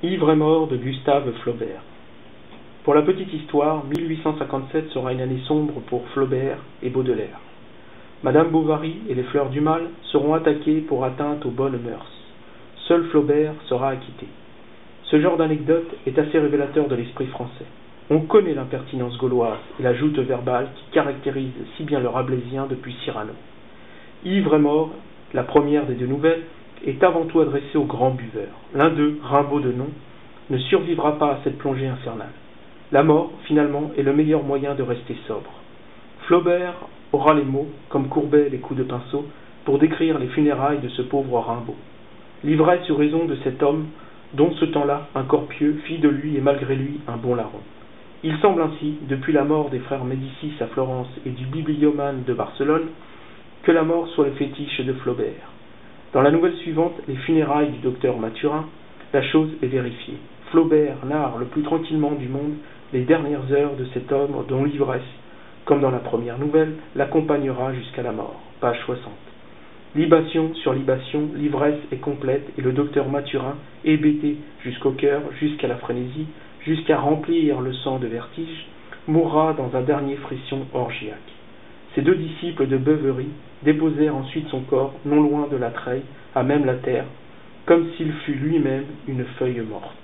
Ivre et mort de Gustave Flaubert. Pour la petite histoire, 1857 sera une année sombre pour Flaubert et Baudelaire. Madame Bovary et les fleurs du mal seront attaquées pour atteinte aux bonnes mœurs. Seul Flaubert sera acquitté. Ce genre d'anecdote est assez révélateur de l'esprit français. On connaît l'impertinence gauloise et la joute verbale qui caractérise si bien le rabelaisien depuis Cyrano. Ivre et mort, la première des deux nouvelles, est avant tout adressée aux grands buveurs. L'un d'eux, Rimbaud de nom, ne survivra pas à cette plongée infernale. La mort, finalement, est le meilleur moyen de rester sobre. Flaubert aura les mots, comme Courbet les coups de pinceau, pour décrire les funérailles de ce pauvre Rimbaud. L'ivresse eut raison de cet homme, dont ce temps-là, un corps pieux, fit de lui et malgré lui un bon larron. Il semble ainsi, depuis la mort des frères Médicis à Florence et du bibliomane de Barcelone, que la mort soit le fétiche de Flaubert. Dans la nouvelle suivante, les funérailles du docteur Mathurin, la chose est vérifiée. Flaubert narre le plus tranquillement du monde les dernières heures de cet homme dont l'ivresse, comme dans la première nouvelle, l'accompagnera jusqu'à la mort. Page 60. Libation sur libation, l'ivresse est complète et le docteur Mathurin, hébété jusqu'au cœur, jusqu'à la frénésie, jusqu'à remplir le sang de vertige, mourra dans un dernier frisson orgiaque. Ces deux disciples de Beuverie déposèrent ensuite son corps non loin de la treille, à même la terre, comme s'il fût lui-même une feuille morte.